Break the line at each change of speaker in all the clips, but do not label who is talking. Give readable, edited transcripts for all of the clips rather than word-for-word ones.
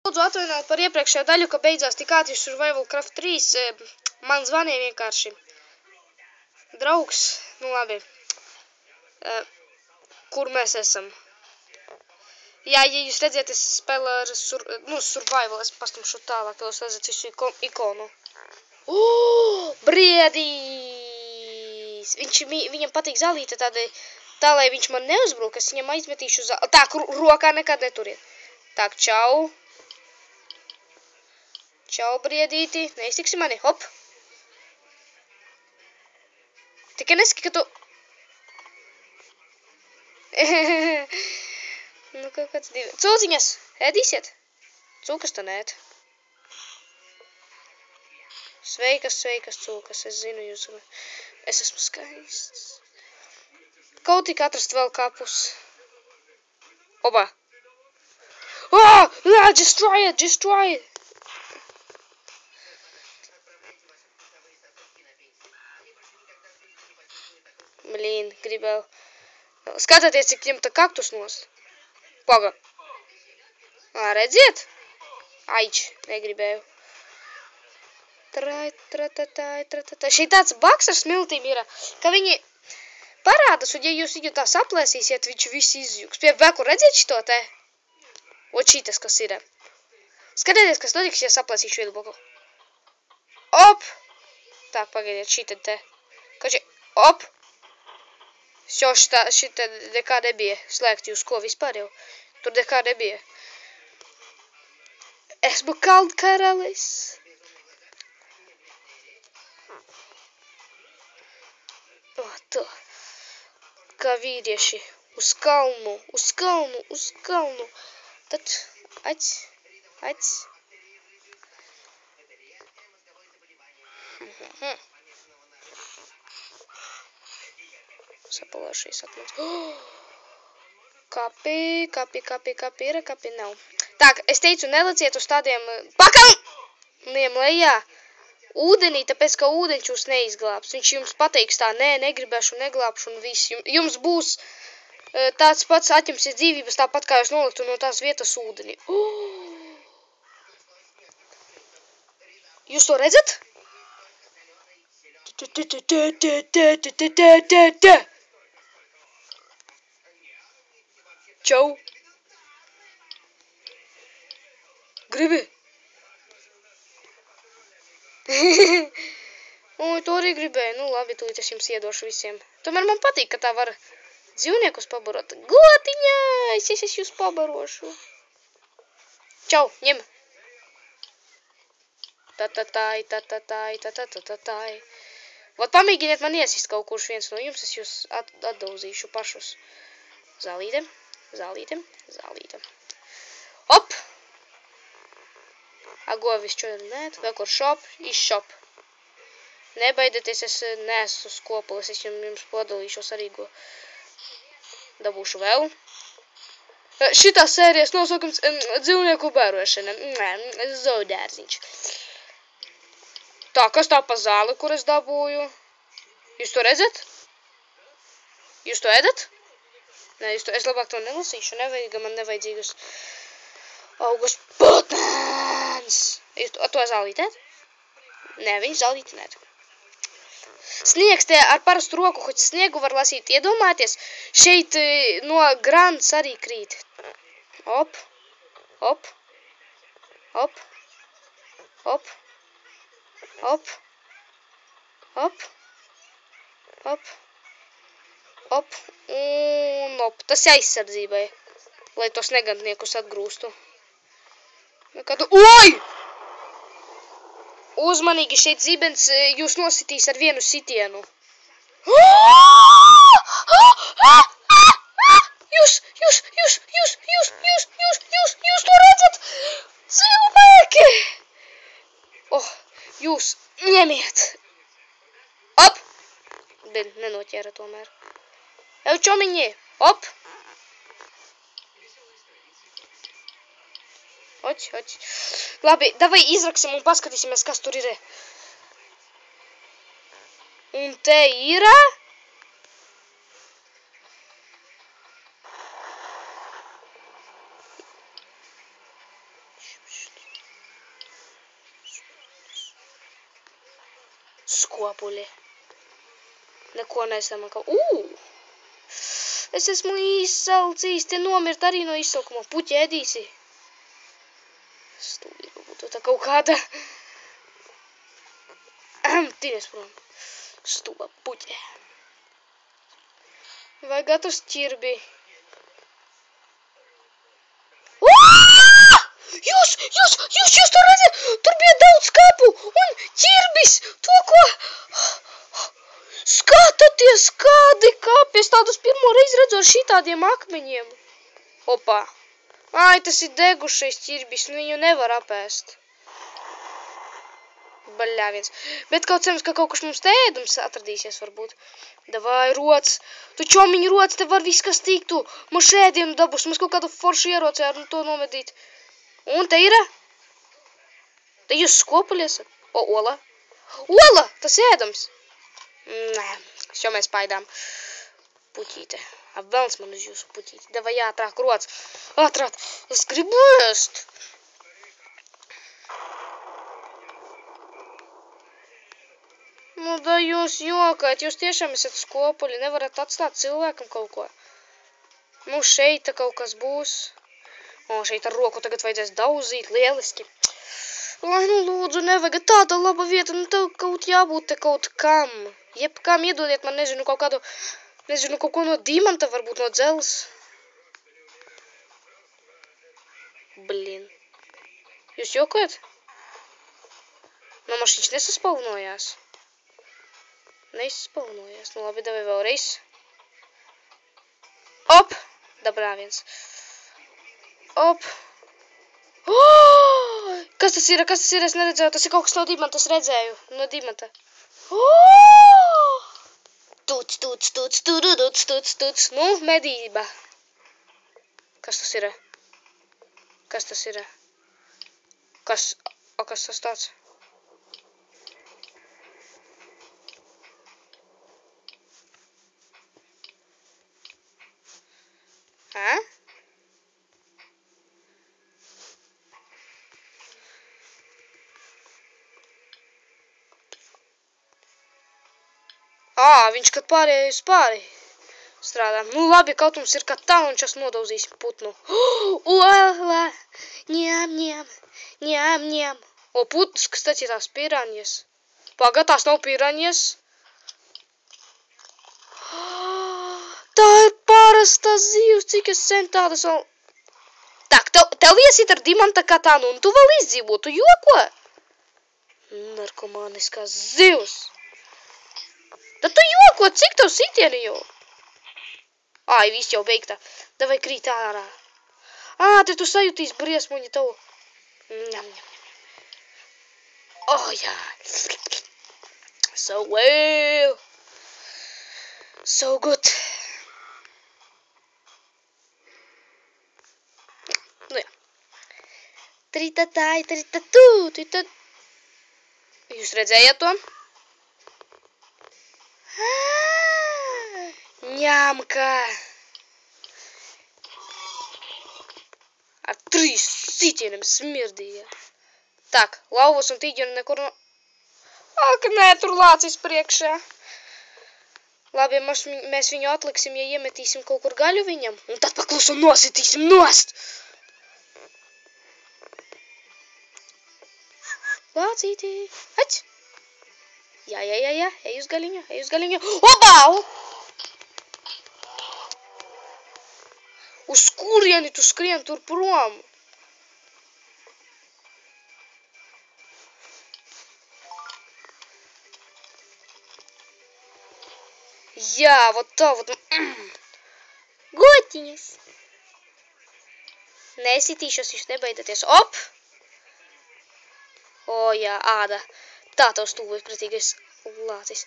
Lūdzu atvainojiet par iepriekšējo daļu, ka beidzās tik ātri Survival Craft 3. Man zvanīja vienkārši draugs, nu labi, kur mēs esam. Jā, ja jūs redziet, es spēlēju ar Survival, es pastumšu tālāk, lai jūs redzat visu ikonu. Briedīs! Viņam patīk zālīte tā, lai viņš man neuzbruk, es viņam aizmetīšu zālīti. Tā, rokā nekad neturiet. Tā, čau. Čau, briedīti. Neiztiksi mani, hop. Tikai nesaki, ka tu... Nu, kaut kāds divi. Cūciņas, ēdīsiet? Cūkas tā nēt. Sveikas, sveikas, cūkas. Es zinu, es esmu skaists. Kaut tik atrast vēl kapus. Opa. Destroy it, destroy it. Blīn, gribēju. Skatieties, cik ņemta kaktus nost. Paga. Redziet? Aič, negribēju. Šī tāds baks ar smiltīm ir, ka viņi parādas, un ja jūs viņu tā saplēsīsiet, viņš viss izjūgs. Pie veku redziet šito te? Ot šitas, kas ir. Skatieties, kas notiks, ja saplēsīšu vienu bloku. Op! Tā, pagaidiet, šitad te. Kači, op! Šo šitā nekā nebija. Slēgt jūs ko vispār jau. Tur nekā nebija. Esmu kalnkaralis. O, tā. Kā vīrieši. Uz kalnu, uz kalnu, uz kalnu. Tad, acs. Sapalāšīs atmins. Kapi nav. Tā, es teicu, neleciet uz tādiem pakalniem lejā ūdenī, tāpēc, ka ūdeņš jūs neizglābs. Viņš jums pateiks tā, nē, negribēšu, neglābšu un viss. Jums būs tāds pats atņemsies dzīvības, tāpat kā jūs noliktu no tās vietas ūdenī. Jūs to redzat? Čau! Gribi? Oi, to arī gribēju. Nu, labi, tūlīt es jums iedošu visiem. Tomēr man patīk, ka tā var dzīvniekus pabarot. Gotiņais, es jūs pabarošu. Čau, ņem! Tatātai. Vot pamēģiniet man iesist kaut kurš viens no jums, es jūs atdauzīšu pašus. Zālītem. Hop! Agovis čodinēt, vēl kur šop, izšop. Nebaidieties, es neesmu skopulis, es jums podalīšos arī go. Dabūšu vēl. Šitā sērijas nosaukums dzīvnieku bērošana. Zoodērziņš. Tā, kas tā pa zāli, kur es dabūju? Jūs to redzat? Jūs to ēdat? Nē, es labāk to nelasīšu, nevajag, man nevajadzīgus augus putns. Jūs to zālīt ēd? Nē, viņš zālīt nēd. Sniegs te ar parastu roku, hoć sniegu var lasīt. Iedomājieties, šeit no grants arī krīt. Op. Un op. Tas aizsardzībai, lai tos negandniekus atgrūstu. Oi! Uzmanīgi, šeit zibens jūs nositīs ar vienu sitienu. Jūs to redzat? Cilvēki! Oh, jūs ņemiet. Op! Bet nenoķēra tomēr. Jau čomiņi, op! Hoć. Labi, davai izraksim un paskatīsimies, kas tur ir. Un te ir... Skopuļi. Neko nesam kaut. Es esmu izsalcījis, te nomirt arī no izsalkuma. Puķi ēdīsi. Stulība būtu tā kaut kāda. Tīnies prom. Stulba puķi. Vai gatavs ķirbi? Jūs to redzat? Tur bija daudz kapu un ķirbis. To, ko... Skatoties, kādi kapi. Es tādus pirmo reizi redzu ar šitādiem akmeņiem. Opā. Ai, tas ir degušais ķirbis. Viņu nevar apēst. Baļāviens. Bet kaut cerams, ka kaut kas mums te ēdums atradīsies varbūt. Davai, rots. Tu čomiņi rots, te var viss, kas tiktu. Mums ēdienu dabus. Mums kaut kādu foršu ieroci ar to novedīt. Un te ir? Te jūs skopuļies? Ola. Ola! Tas ēdams. Nē, šo mēs paidām. Puķīte. Velns man uz jūsu puķīti. Davai ātrāk, rots. Ātrāk. Es gribu ēst. Nu, da jūs jokāt, jūs tiešām esat skopuļi, nevarat atstāt cilvēkam kaut ko. Nu, šeit kaut kas būs. O, šeit ar roku tagad vajadzēs dauzīt, lieliski. Lai, nu, lūdzu, nevajag tāda laba vieta, nu, tev kaut jābūt te kaut kam. Jebkam iedodiet man, nezinu, kaut kādu, nezinu, kaut ko no dimanta, varbūt no dzeles. Blin. Jūs jokājat? No mašīņš nesaspalnojās. Neizspalnojās. Nu labi, davai vēlreiz. Op! Dabrāviens. Op! Oh! Kas tas ir? Kas tas ir? Es neredzēju. Tas ir kaut kas no dimanta. Es redzēju. No dimanta. Oh! Tuc, tuc, tuc, tuc, tuc, tuc. Nu, medība. Kas tas ir? Kas tas ir? Kas tas tāds? Hä? Viņš kad pārēja uz pāri strādā. Nu labi, kaut mums ir kā talončas nodauzīsim putnu. Ola! Ņem, ņem, ņem, ņem. O, putns, kas taču ir tās piranjas. Pagad, tās nav piranjas. Tā ir parasta zivs, cik es sen tādas vēl... Tak, tev iesit ar dimanta katanu, un tu vēl izdzīvo, tu joko? Narkomāniskās zivs. Tad tu joko, cik tev sitieni jau? Ai, viss jau beigta. Davai krīt ārā. Te tu sajūtīs briesmoņi tavu. Ņem, ņem. Oh, jā. So well. So good. Nu jā. Tritatai, tritatū, tritat... Jūs redzējāt to? Ņemka. Ar 3 sitieniem smirdīja. Tak, lauvas un tīģeni nekur no... Ak, nē, tur lācis priekšā. Labi, mēs viņu atliksim, ja iemetīsim kaut kur gaļu viņam, un tad paklusam nositīsim nost. Lācītī. Ać! Jā, ej uz gaļiņu. Obau! Uz kurieni tu skrien tur prom? Jā, вот tā, вот. Gotiņas. Nesitīšos, jūs nebaidaties. Op! O, jā, āda. Tā tev stūvojas pretīgais lācis.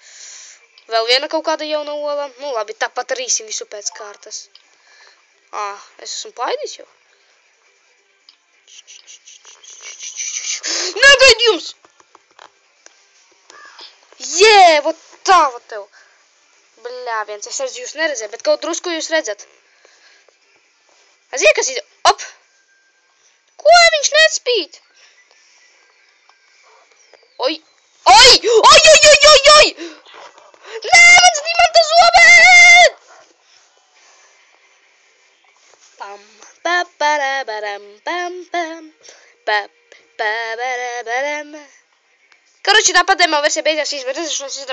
Vēl viena kaut kāda jauna ola. Nu, labi, tāpat rīsim visu pēc kārtas. Es esmu paidis jau. Negaid jums! Jē, вот tā, вот tev. Bļāviens, es redzu jūs neredzēju, bet kaut drusku jūs redzat. Zini, kas ir? Op! Ko viņš nespīt? Oi! Oi! Oi! Pam, pa, parabaram, pam, pam, pa, parabaram. Короче, нападаем, а вы себе сейчас